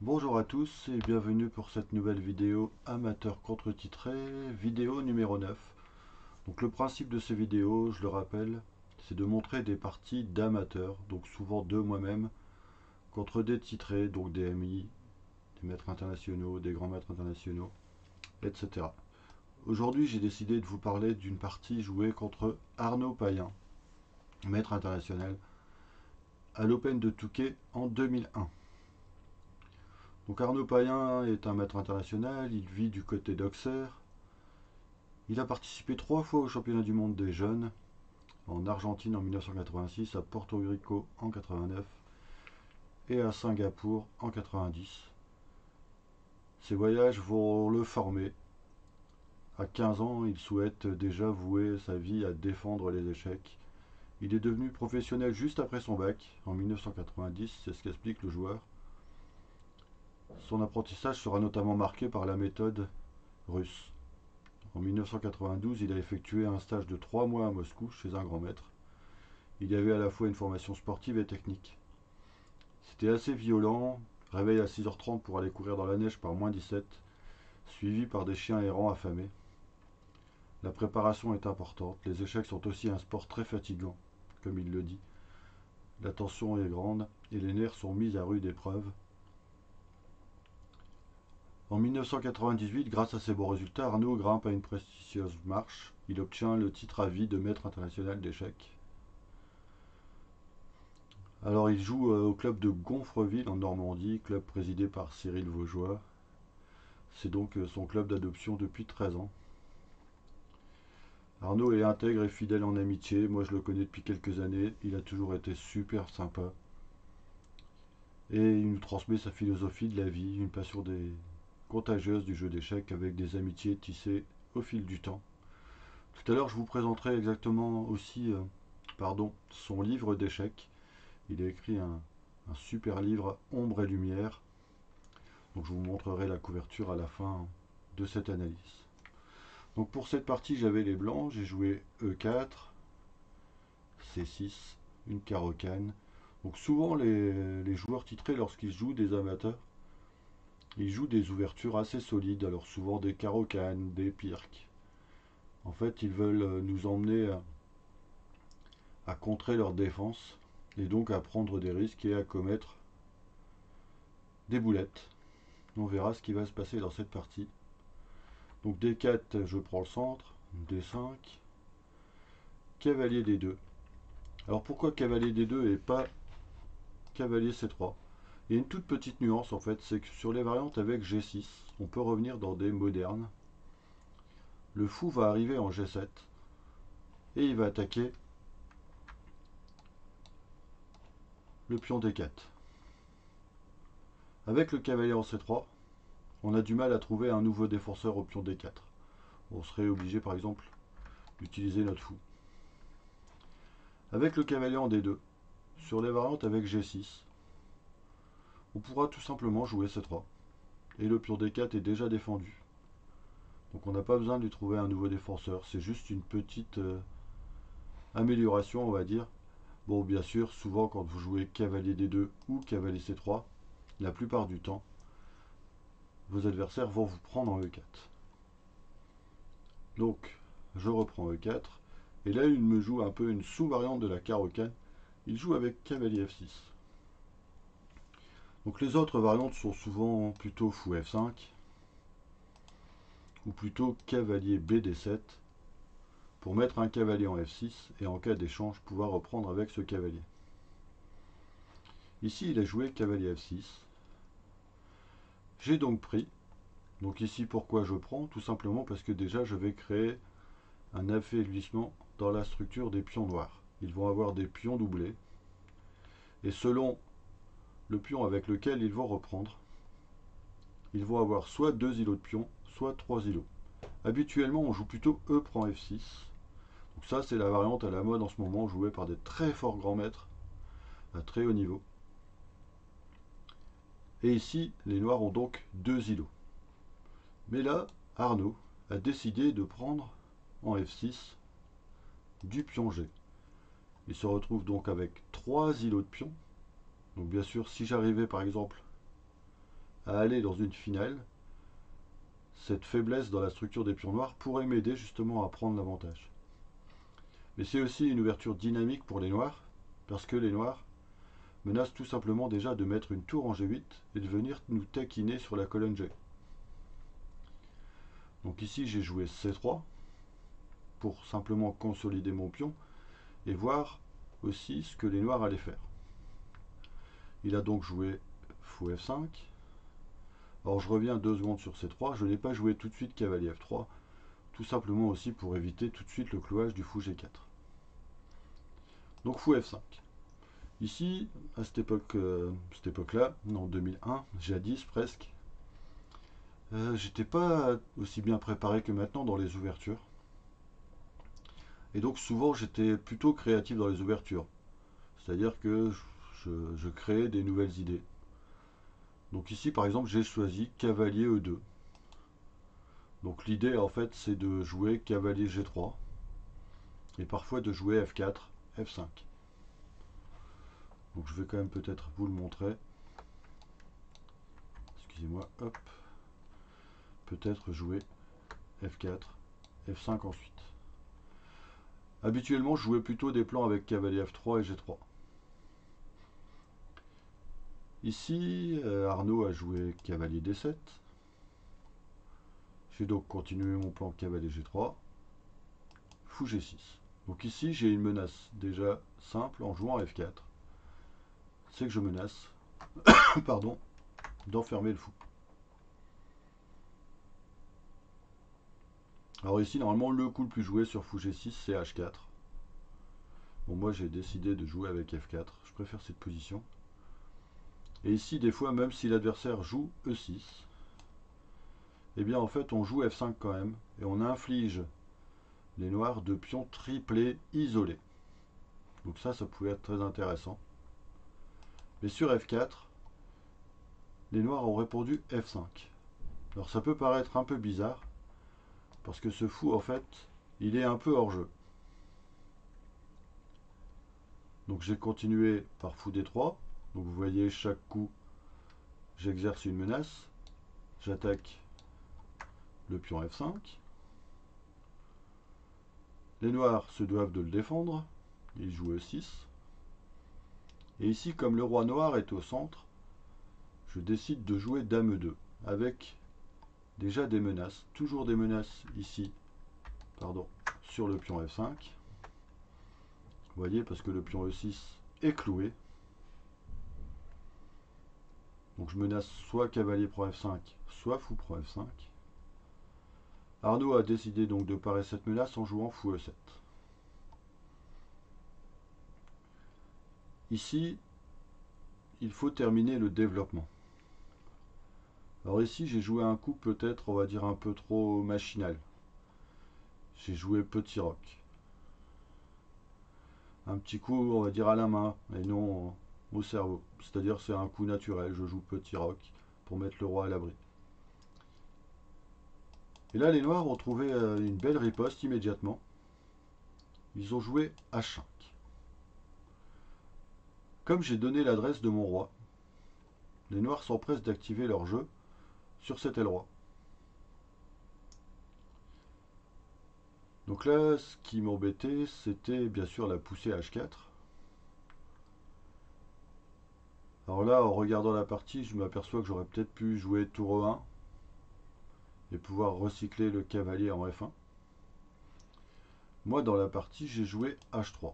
Bonjour à tous et bienvenue pour cette nouvelle vidéo amateur contre-titré, vidéo numéro 9. Donc le principe de ces vidéos, je le rappelle, c'est de montrer des parties d'amateurs, donc souvent de moi-même, contre des titrés, donc des MI, des maîtres internationaux, des grands maîtres internationaux, etc. Aujourd'hui j'ai décidé de vous parler d'une partie jouée contre Arnaud Payen, maître international, à l'Open de Touquet en 2001. Donc Arnaud Payen est un maître international, il vit du côté d'Auxerre. Il a participé 3 fois au championnat du monde des jeunes, en Argentine en 1986, à Porto Rico en 89 et à Singapour en 90. Ces voyages vont le former. À 15 ans, il souhaite déjà vouer sa vie à défendre les échecs. Il est devenu professionnel juste après son bac, en 1990, c'est ce qu'explique le joueur. Son apprentissage sera notamment marqué par la méthode russe. En 1992, il a effectué un stage de 3 mois à Moscou chez un grand maître. Il y avait à la fois une formation sportive et technique. C'était assez violent, réveil à 6h30 pour aller courir dans la neige par -17, suivi par des chiens errants affamés. La préparation est importante, les échecs sont aussi un sport très fatigant, comme il le dit. La tension est grande et les nerfs sont mis à rude épreuve. En 1998, grâce à ses bons résultats, Arnaud grimpe à une prestigieuse marche. Il obtient le titre à vie de maître international d'échecs. Alors il joue au club de Gonfreville en Normandie, club présidé par Cyril Vaugeois. C'est donc son club d'adoption depuis 13 ans. Arnaud est intègre et fidèle en amitié. Moi je le connais depuis quelques années. Il a toujours été super sympa. Et il nous transmet sa philosophie de la vie, une passion contagieuse du jeu d'échecs avec des amitiés tissées au fil du temps. Tout à l'heure je vous présenterai exactement aussi son livre d'échecs. Il a écrit un super livre, Ombre et Lumière. Donc je vous montrerai la couverture à la fin de cette analyse. Donc pour cette partie, j'avais les blancs, j'ai joué E4, C6, une carocane. Donc souvent les joueurs titrés, lorsqu'ils jouent des amateurs, ils jouent des ouvertures assez solides, alors souvent des carocanes, des pirques. En fait, ils veulent nous emmener à contrer leur défense, et donc à prendre des risques et à commettre des boulettes. On verra ce qui va se passer dans cette partie. Donc D4, je prends le centre, D5, cavalier D2. Alors pourquoi cavalier D2 et pas cavalier C3? Il y a une toute petite nuance en fait, c'est que sur les variantes avec G6, on peut revenir dans des modernes. Le fou va arriver en G7 et il va attaquer le pion D4. Avec le cavalier en C3, on a du mal à trouver un nouveau défenseur au pion D4. On serait obligé par exemple d'utiliser notre fou. Avec le cavalier en D2, sur les variantes avec G6, on pourra tout simplement jouer C3. Et le pion D4 est déjà défendu. Donc on n'a pas besoin de lui trouver un nouveau défenseur. C'est juste une petite amélioration, on va dire. Bon, bien sûr, souvent quand vous jouez cavalier D2 ou cavalier C3, la plupart du temps, vos adversaires vont vous prendre en E4. Donc, je reprends E4. Et là, il me joue un peu une sous-variante de la carocane. Il joue avec cavalier F6. Donc les autres variantes sont souvent plutôt fou F5 ou plutôt cavalier BD7 pour mettre un cavalier en F6 et en cas d'échange pouvoir reprendre avec ce cavalier. Ici il a joué cavalier F6. J'ai donc pris. Donc ici pourquoi je prends? Tout simplement parce que déjà je vais créer un affaiblissement dans la structure des pions noirs. Ils vont avoir des pions doublés. Et selon le pion avec lequel ils vont reprendre, ils vont avoir soit 2 îlots de pions, soit 3 îlots. Habituellement on joue plutôt E prend F6. Donc ça c'est la variante à la mode en ce moment, jouée par des très forts grands maîtres à très haut niveau. Et ici, les noirs ont donc 2 îlots. Mais là, Arnaud a décidé de prendre en F6 du pion G. Il se retrouve donc avec 3 îlots de pion. Donc bien sûr, si j'arrivais par exemple à aller dans une finale, cette faiblesse dans la structure des pions noirs pourrait m'aider justement à prendre l'avantage. Mais c'est aussi une ouverture dynamique pour les noirs, parce que les noirs menacent tout simplement déjà de mettre une tour en G8 et de venir nous taquiner sur la colonne G. Donc ici j'ai joué C3 pour simplement consolider mon pion et voir aussi ce que les noirs allaient faire. Il a donc joué fou F5. Alors je reviens 2 secondes sur C3, je n'ai pas joué tout de suite cavalier F3, tout simplement aussi pour éviter tout de suite le clouage du fou G4. Donc fou F5. Ici, à cette époque-là, en 2001, jadis presque, j'étais pas aussi bien préparé que maintenant dans les ouvertures. Et donc souvent j'étais plutôt créatif dans les ouvertures. C'est-à-dire que je créais des nouvelles idées. Donc ici par exemple j'ai choisi cavalier E2. Donc l'idée en fait c'est de jouer cavalier G3 et parfois de jouer F4, F5. Donc je vais quand même peut-être vous le montrer. Excusez-moi, hop. Peut-être jouer F4, F5 ensuite. Habituellement je jouais plutôt des plans avec cavalier F3 et G3. Ici Arnaud a joué cavalier D7. J'ai donc continué mon plan cavalier G3, fou G6. Donc ici j'ai une menace déjà simple en jouant F4. C'est que je menace pardon, d'enfermer le fou. Alors ici normalement le coup le plus joué sur fou G6 c'est H4. Bon moi j'ai décidé de jouer avec F4, je préfère cette position. Et ici des fois même si l'adversaire joue E6, eh bien en fait on joue F5 quand même et on inflige les noirs de pions triplés isolés. Donc ça pouvait être très intéressant. Mais sur F4, les noirs ont répondu F5. Alors ça peut paraître un peu bizarre, parce que ce fou en fait, il est un peu hors jeu. Donc j'ai continué par fou D3. Donc vous voyez chaque coup, j'exerce une menace. J'attaque le pion F5. Les noirs se doivent de le défendre. Ils jouent E6. Et ici, comme le roi noir est au centre, je décide de jouer dame E2 avec déjà des menaces. Toujours des menaces ici, pardon, sur le pion F5. Vous voyez, parce que le pion E6 est cloué. Donc je menace soit cavalier prend F5, soit fou prend F5. Arnaud a décidé donc de parer cette menace en jouant fou E7. Ici, il faut terminer le développement. Alors ici, j'ai joué un coup peut-être, on va dire, un peu trop machinal. J'ai joué petit roc. Un petit coup, on va dire, à la main, et non au cerveau. C'est-à-dire c'est un coup naturel, je joue petit roc pour mettre le roi à l'abri. Et là, les noirs ont trouvé une belle riposte immédiatement. Ils ont joué H5. Comme j'ai donné l'adresse de mon roi, les noirs s'empressent d'activer leur jeu sur cet aile roi. Donc là, ce qui m'embêtait, c'était bien sûr la poussée H4. Alors là, en regardant la partie, je m'aperçois que j'aurais peut-être pu jouer tour E1 et pouvoir recycler le cavalier en F1. Moi, dans la partie, j'ai joué H3.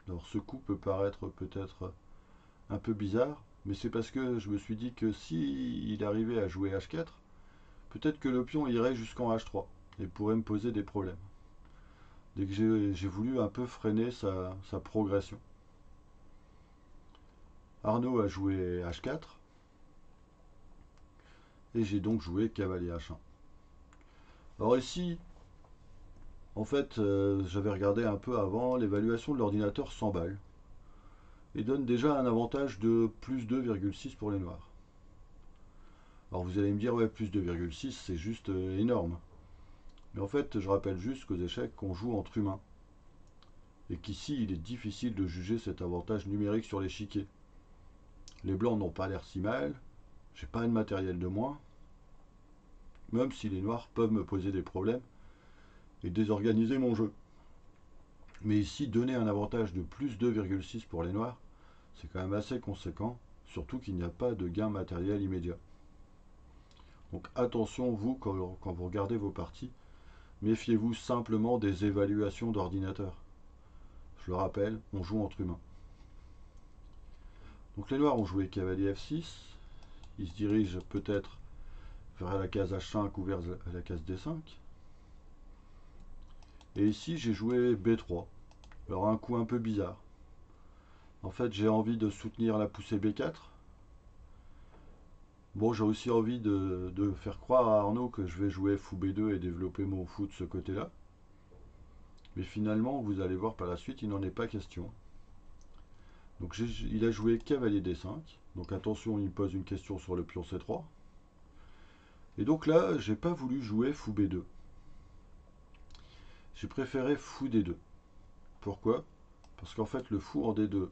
Alors ce coup peut paraître peut-être un peu bizarre, mais c'est parce que je me suis dit que si il arrivait à jouer H4, peut-être que le pion irait jusqu'en H3 et pourrait me poser des problèmes. Dès que j'ai voulu un peu freiner sa progression. Arnaud a joué H4 et j'ai donc joué cavalier H1. Alors ici, en fait, j'avais regardé un peu avant, l'évaluation de l'ordinateur s'emballe et donne déjà un avantage de plus 2,6 pour les noirs. Alors vous allez me dire, ouais, plus 2,6 c'est juste énorme. Mais en fait, je rappelle juste qu'aux échecs, on joue entre humains. Et qu'ici, il est difficile de juger cet avantage numérique sur l'échiquier. Les blancs n'ont pas l'air si mal. J'ai pas de matériel de moins, même si les noirs peuvent me poser des problèmes et désorganiser mon jeu. Mais ici, donner un avantage de plus 2,6 pour les noirs, c'est quand même assez conséquent, surtout qu'il n'y a pas de gain matériel immédiat. Donc attention, vous, quand vous regardez vos parties, méfiez-vous simplement des évaluations d'ordinateur. Je le rappelle, on joue entre humains. Donc les noirs ont joué cavalier F6, ils se dirigent peut-être vers la case H5 ou vers la case D5. Et ici j'ai joué B3. Alors un coup un peu bizarre. En fait j'ai envie de soutenir la poussée B4. Bon, j'ai aussi envie de faire croire à Arnaud que je vais jouer fou B2 et développer mon fou de ce côté-là. Mais finalement, vous allez voir par la suite, il n'en est pas question. Donc il a joué cavalier D5. Donc attention, il me pose une question sur le pion C3. Et donc là, j'ai pas voulu jouer fou B2. J'ai préféré fou D2. Pourquoi? Parce qu'en fait, le fou en D2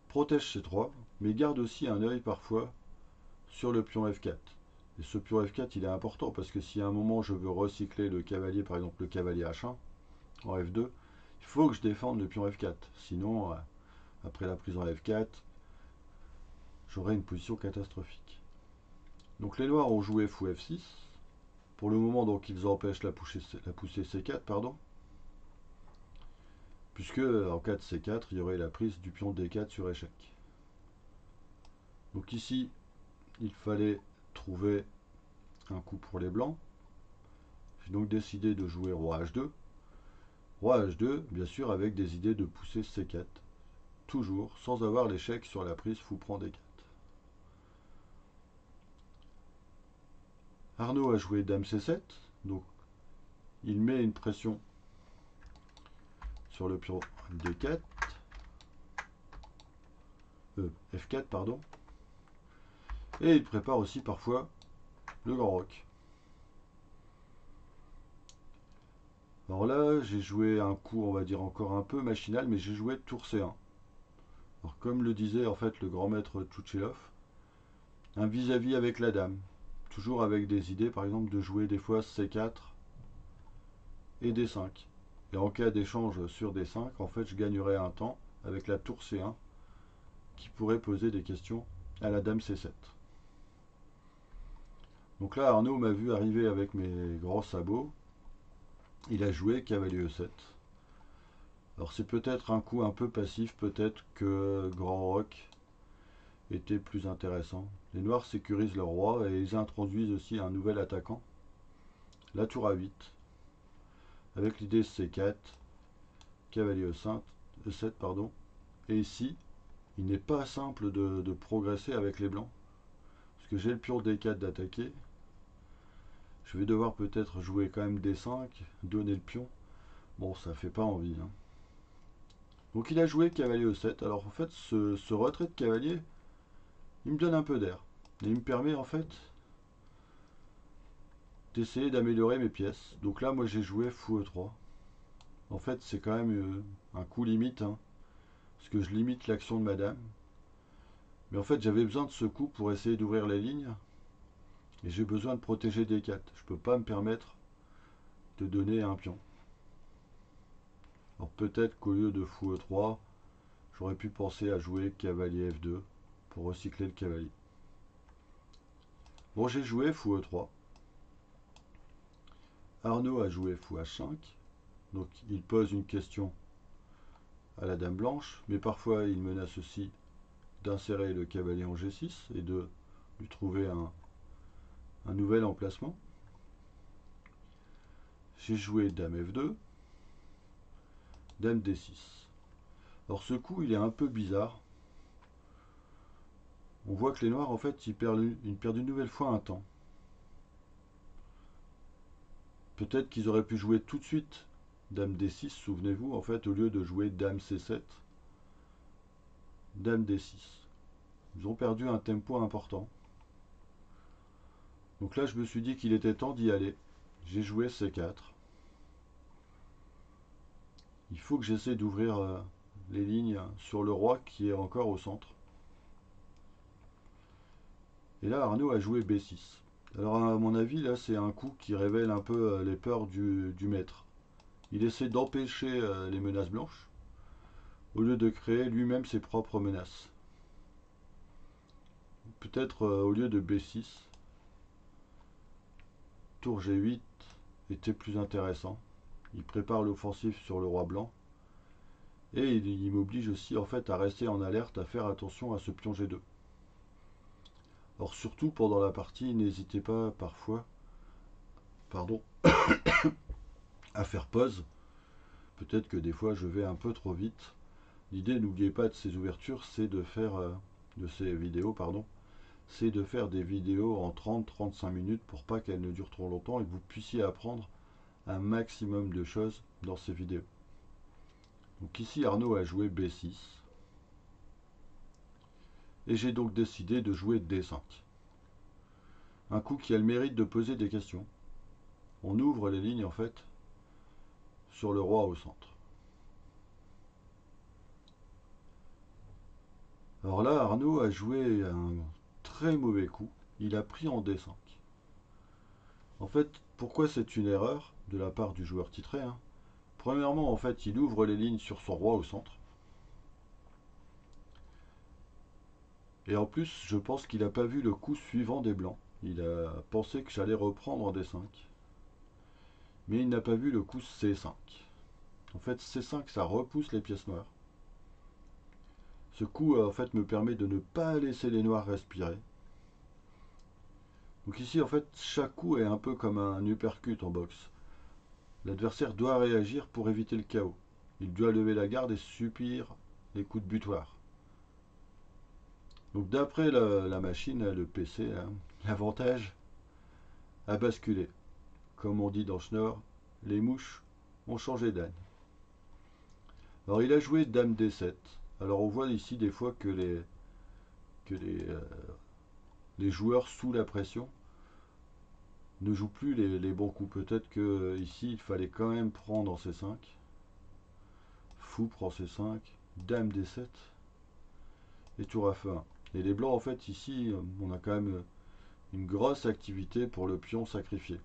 protège C3, mais garde aussi un œil parfois sur le pion F4. Et ce pion F4, il est important parce que si à un moment je veux recycler le cavalier, par exemple le cavalier H1 en F2, il faut que je défende le pion F4. Sinon, après la prise en F4, j'aurai une position catastrophique. Donc les noirs ont joué fou F6. Pour le moment, donc ils empêchent la poussée C4, pardon. Puisque en cas de C4, il y aurait la prise du pion D4 sur échec. Donc ici, il fallait trouver un coup pour les blancs. J'ai donc décidé de jouer roi H2. Roi H2, bien sûr, avec des idées de pousser C4. Toujours, sans avoir l'échec sur la prise fou prend D4. Arnaud a joué dame C7. Donc, il met une pression sur le pion D4. F4, pardon. Et il prépare aussi parfois le grand roc. Alors là, j'ai joué un coup, on va dire encore un peu machinal, mais j'ai joué tour C1. Alors comme le disait en fait le grand maître Tchouchtchelov, un vis-à-vis avec la dame. Toujours avec des idées, par exemple, de jouer des fois C4 et D5. Et en cas d'échange sur D5, en fait, je gagnerais un temps avec la tour C1 qui pourrait poser des questions à la dame C7. Donc là, Arnaud m'a vu arriver avec mes grands sabots. Il a joué cavalier E7. Alors c'est peut-être un coup un peu passif, peut-être que grand roc était plus intéressant. Les noirs sécurisent leur roi et ils introduisent aussi un nouvel attaquant, la tour A8, avec l'idée C4, cavalier E7, pardon. Et ici, il n'est pas simple de progresser avec les blancs, parce que j'ai le pion D4 d'attaquer. Je vais devoir peut-être jouer quand même D5, donner le pion. Bon, ça fait pas envie. Hein. Donc il a joué cavalier E7. Alors en fait, ce retrait de cavalier, il me donne un peu d'air. Et il me permet en fait d'essayer d'améliorer mes pièces. Donc là, moi j'ai joué fou E3. En fait, c'est quand même un coup limite, hein, parce que je limite l'action de madame. Mais en fait, j'avais besoin de ce coup pour essayer d'ouvrir les lignes. Et j'ai besoin de protéger D4. Je ne peux pas me permettre de donner un pion. Alors peut-être qu'au lieu de fou E3, j'aurais pu penser à jouer cavalier F2 pour recycler le cavalier. Bon, j'ai joué fou E3. Arnaud a joué fou H5. Donc il pose une question à la dame blanche, mais parfois il menace aussi d'insérer le cavalier en G6 et de lui trouver un nouvel emplacement. J'ai joué dame F2, dame D6. Alors ce coup il est un peu bizarre. On voit que les noirs en fait ils perdent une nouvelle fois un temps. Peut-être qu'ils auraient pu jouer tout de suite dame D6, souvenez-vous, en fait, au lieu de jouer dame C7, dame D6. Ils ont perdu un tempo important. Donc là, je me suis dit qu'il était temps d'y aller. J'ai joué C4. Il faut que j'essaie d'ouvrir les lignes sur le roi qui est encore au centre. Et Et là, Arnaud a joué B6. Alors, à mon avis, là, c'est un coup qui révèle un peu les peurs du maître. Il essaie d'empêcher les menaces blanches, au lieu de créer lui-même ses propres menaces. Peut-être au lieu de B6, tour G8 était plus intéressant. Il prépare l'offensive sur le roi blanc. Et il m'oblige aussi en fait à rester en alerte, à faire attention à ce pion G2. Or surtout pendant la partie, n'hésitez pas parfois, pardon, à faire pause. Peut-être que des fois je vais un peu trop vite. L'idée, n'oubliez pas de ces ouvertures, c'est de faire, de ces vidéos, pardon, c'est de faire des vidéos en 30-35 minutes pour pas qu'elles ne durent trop longtemps et que vous puissiez apprendre un maximum de choses dans ces vidéos. Donc ici Arnaud a joué B6 et j'ai donc décidé de jouer D5. Un coup qui a le mérite de poser des questions. On ouvre les lignes en fait sur le roi au centre. Alors là Arnaud a joué un très mauvais coup. Il a pris en D5. En fait, pourquoi c'est une erreur de la part du joueur titré, hein? Premièrement, en fait, il ouvre les lignes sur son roi au centre. Et en plus, je pense qu'il n'a pas vu le coup suivant des blancs. Il a pensé que j'allais reprendre en D5. Mais il n'a pas vu le coup C5. En fait, C5, ça repousse les pièces noires. Ce coup, en fait, me permet de ne pas laisser les noirs respirer. Donc ici, en fait, chaque coup est un peu comme un uppercut en boxe. L'adversaire doit réagir pour éviter le chaos. Il doit lever la garde et subir les coups de butoir. Donc d'après la machine, le PC, hein, l'avantage a basculé. Comme on dit dans Schnorr, les mouches ont changé d'âne. Alors il a joué Dame D7. Alors on voit ici des fois que les joueurs sous la pression ne jouent plus les bons coups. Peut-être que ici il fallait quand même prendre en C5. Fou prend C5, Dame D7 et tour F1. Et les blancs en fait ici on a quand même une grosse activité pour le pion sacrifié.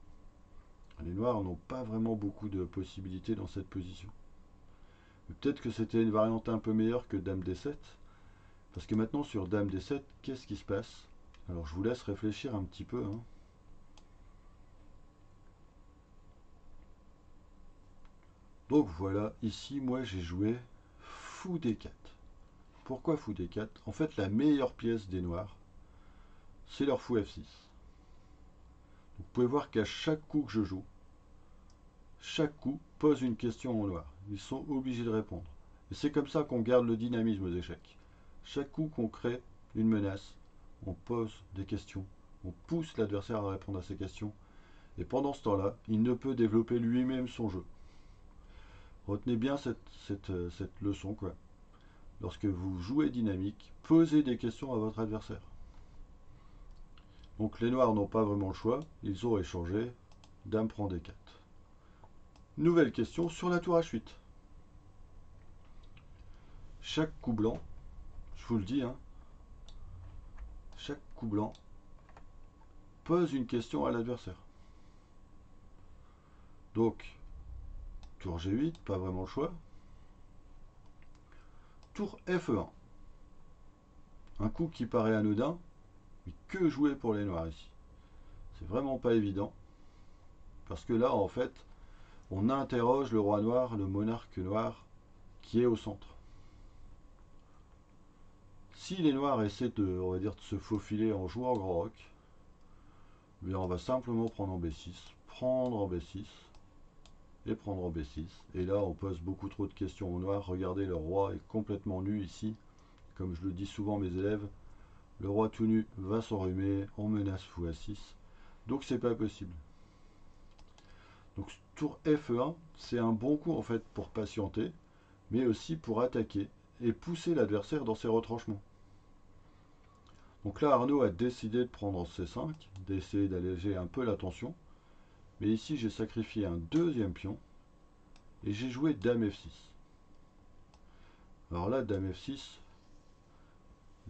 Les noirs n'ont pas vraiment beaucoup de possibilités dans cette position. Peut-être que c'était une variante un peu meilleure que Dame D7. Parce que maintenant sur Dame D7, qu'est-ce qui se passe? Alors je vous laisse réfléchir un petit peu, hein. Donc voilà, ici moi j'ai joué Fou D4. Pourquoi Fou D4? En fait la meilleure pièce des noirs, c'est leur Fou F6. Vous pouvez voir qu'à chaque coup que je joue, chaque coup pose une question aux noirs. Ils sont obligés de répondre. Et c'est comme ça qu'on garde le dynamisme aux échecs. Chaque coup qu'on crée une menace, on pose des questions, on pousse l'adversaire à répondre à ces questions. Et pendant ce temps-là, il ne peut développer lui-même son jeu. Retenez bien cette leçon, quoi. Lorsque vous jouez dynamique, posez des questions à votre adversaire. Donc les noirs n'ont pas vraiment le choix, ils ont échangé, Dame prend D4. Nouvelle question sur la tour H8. Chaque coup blanc, je vous le dis, hein, chaque coup blanc pose une question à l'adversaire. Donc, tour G8, pas vraiment le choix. Tour F1. Un coup qui paraît anodin, mais que jouer pour les noirs ici? C'est vraiment pas évident. Parce que là, en fait, on interroge le roi noir, le monarque noir, qui est au centre. Si les noirs essaient de, on va dire, de se faufiler en jouant grand roc, bien on va simplement prendre en B6, prendre en B6 et prendre en B6. Et là, on pose beaucoup trop de questions aux noirs. Regardez, le roi est complètement nu ici. Comme je le dis souvent à mes élèves, le roi tout nu va s'enrhumer, on menace fou A6. Donc c'est pas possible. Donc tour F1, c'est un bon coup en fait pour patienter, mais aussi pour attaquer et pousser l'adversaire dans ses retranchements. Donc là, Arnaud a décidé de prendre en C5, d'essayer d'alléger un peu la tension. Mais ici, j'ai sacrifié un deuxième pion et j'ai joué Dame F6. Alors là, Dame F6,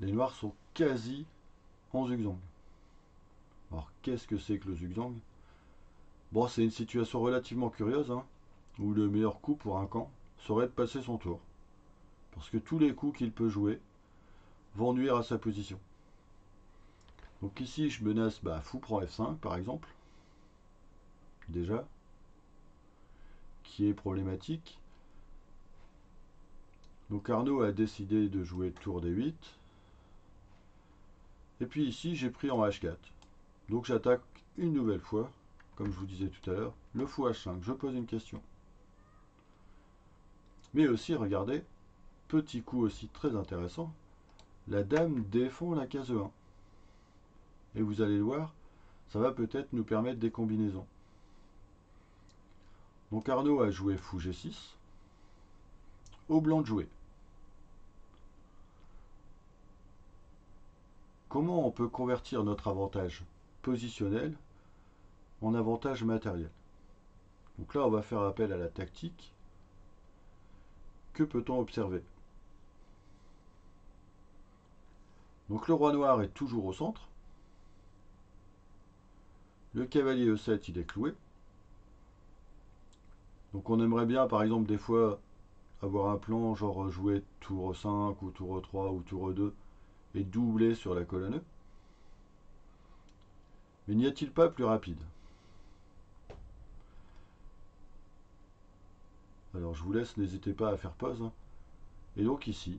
les noirs sont quasi en zigzag. Alors qu'est-ce que c'est que le zugzwang? Bon, c'est une situation relativement curieuse, hein, où le meilleur coup pour un camp serait de passer son tour. Parce que tous les coups qu'il peut jouer vont nuire à sa position. Donc ici, je menace fou prend F5 par exemple, déjà, qui est problématique. Donc Arnaud a décidé de jouer tour D8. Et puis ici, j'ai pris en H4. Donc j'attaque une nouvelle fois, comme je vous disais tout à l'heure, le fou H5. Je pose une question. Mais aussi, regardez, petit coup aussi très intéressant, la dame défend la case E1. Et vous allez le voir, ça va peut-être nous permettre des combinaisons. Donc Arnaud a joué fou G6, au blanc de jouer. Comment on peut convertir notre avantage positionnel en avantage matériel? Donc là, on va faire appel à la tactique. Que peut-on observer? Donc le roi noir est toujours au centre. Le cavalier E7, il est cloué. Donc on aimerait bien, par exemple, des fois, avoir un plan, genre jouer tour E5 ou tour E3 ou tour E2 et doubler sur la colonne E. Mais n'y a-t-il pas plus rapide? Alors je vous laisse, n'hésitez pas à faire pause. Et donc ici,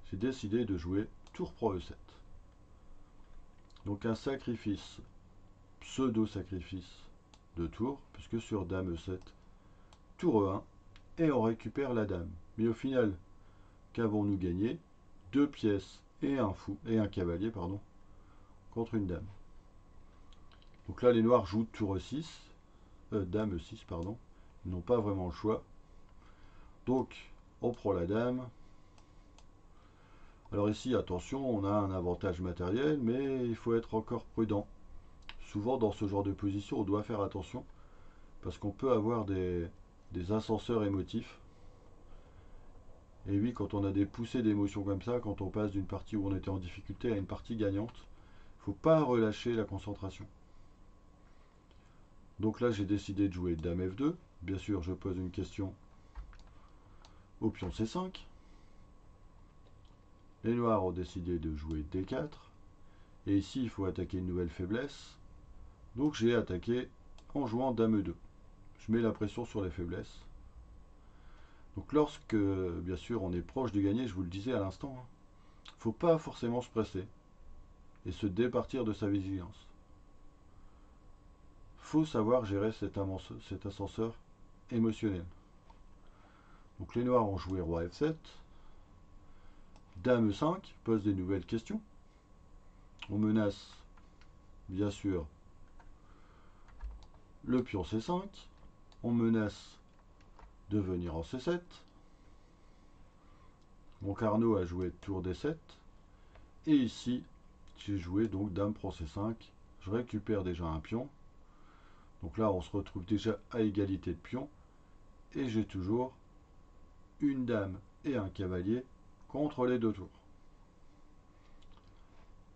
j'ai décidé de jouer tour Pro E7. Donc un sacrifice, pseudo-sacrifice de tour, puisque sur Dame E7, tour E1, et on récupère la Dame. Mais au final, qu'avons-nous gagné? Deux pièces et un fou, et un cavalier, pardon, contre une Dame. Donc là, les noirs jouent tour E6, Dame E6, pardon. Ils n'ont pas vraiment le choix. Donc, on prend la Dame. Alors ici, attention, on a un avantage matériel, mais il faut être encore prudent. Souvent, dans ce genre de position, on doit faire attention, parce qu'on peut avoir des ascenseurs émotifs. Et oui, quand on a des poussées d'émotions comme ça, quand on passe d'une partie où on était en difficulté à une partie gagnante, il ne faut pas relâcher la concentration. Donc là, j'ai décidé de jouer Dame F2. Bien sûr, je pose une question au pion C5. Les noirs ont décidé de jouer D4. Et ici, il faut attaquer une nouvelle faiblesse. Donc j'ai attaqué en jouant Dame E2. Je mets la pression sur les faiblesses. Donc lorsque, bien sûr, on est proche de gagner, je vous le disais à l'instant, il ne faut pas forcément se presser et se départir de sa vigilance. Il faut savoir gérer cet ascenseur émotionnel. Donc les noirs ont joué roi F7. Dame E5 pose des nouvelles questions. On menace, bien sûr, le pion C5. On menace de venir en C7. Mon Carnot a joué tour D7. Et ici, j'ai joué donc Dame prend C5. Je récupère déjà un pion. Donc là, on se retrouve déjà à égalité de pions. Et j'ai toujours une dame et un cavalier contre les deux tours.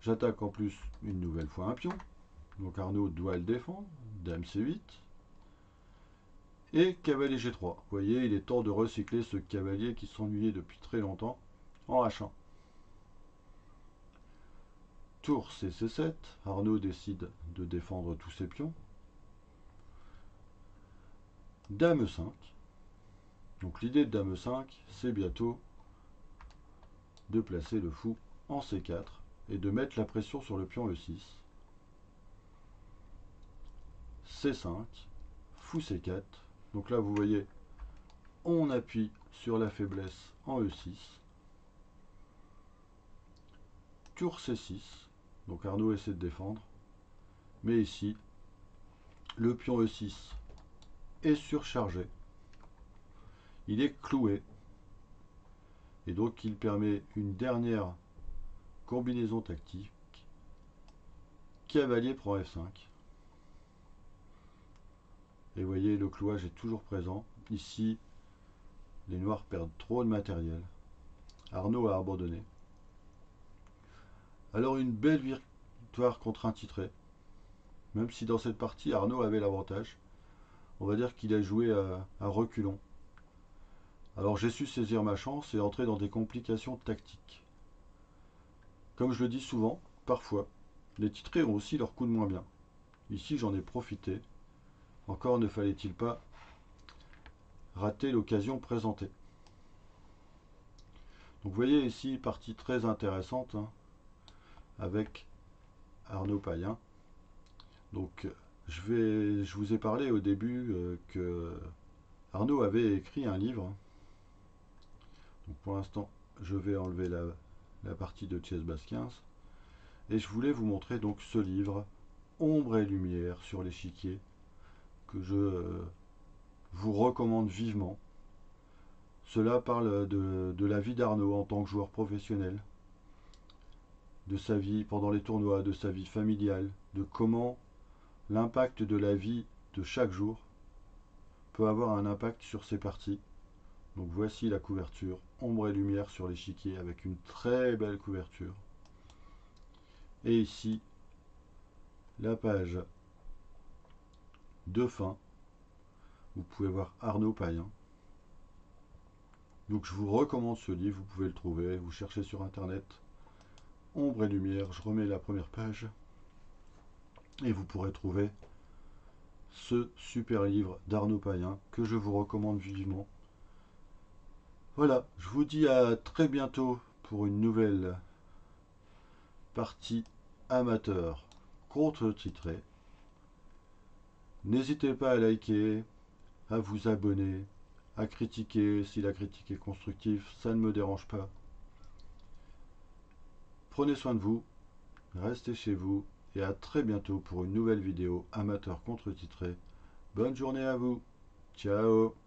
J'attaque en plus une nouvelle fois un pion. Donc Arnaud doit le défendre. Dame C8. Et cavalier G3. Vous voyez, il est temps de recycler ce cavalier qui s'ennuyait depuis très longtemps en H1. Tour C7. Arnaud décide de défendre tous ses pions. Dame E5. Donc l'idée de Dame E5, c'est bientôt de placer le fou en C4 et de mettre la pression sur le pion E6. C5, fou C4. Donc là, vous voyez, on appuie sur la faiblesse en E6. Tour C6. Donc Arnaud essaie de défendre. Mais ici, le pion E6 est surchargé. Il est cloué. Et donc il permet une dernière combinaison tactique. Cavalier prend F5. Et vous voyez, le clouage est toujours présent. Ici, les noirs perdent trop de matériel. Arnaud a abandonné. Alors une belle victoire contre un titré. Même si dans cette partie, Arnaud avait l'avantage. On va dire qu'il a joué à reculons. Alors j'ai su saisir ma chance et entrer dans des complications tactiques. Comme je le dis souvent, parfois, les titrés ont aussi leur coup de moins bien. Ici j'en ai profité. Encore ne fallait-il pas rater l'occasion présentée. Donc vous voyez ici, partie très intéressante hein, avec Arnaud Payen. Donc je vous ai parlé au début que Arnaud avait écrit un livre. Donc pour l'instant, je vais enlever la partie de Chess Basse 15. Et je voulais vous montrer donc ce livre, Ombre et lumière sur l'échiquier, que je vous recommande vivement. Cela parle de la vie d'Arnaud en tant que joueur professionnel, de sa vie pendant les tournois, de sa vie familiale, de comment l'impact de la vie de chaque jour peut avoir un impact sur ses parties. Donc voici la couverture, Ombre et lumière sur l'échiquier avec une très belle couverture. Et ici, la page de fin. Vous pouvez voir Arnaud Payen. Donc je vous recommande ce livre, vous pouvez le trouver, vous cherchez sur internet Ombre et lumière, je remets la première page et vous pourrez trouver ce super livre d'Arnaud Payen que je vous recommande vivement. Voilà, je vous dis à très bientôt pour une nouvelle partie amateur contre titré. N'hésitez pas à liker, à vous abonner, à critiquer si la critique est constructive, ça ne me dérange pas. Prenez soin de vous, restez chez vous et à très bientôt pour une nouvelle vidéo amateur contre titré. Bonne journée à vous, ciao.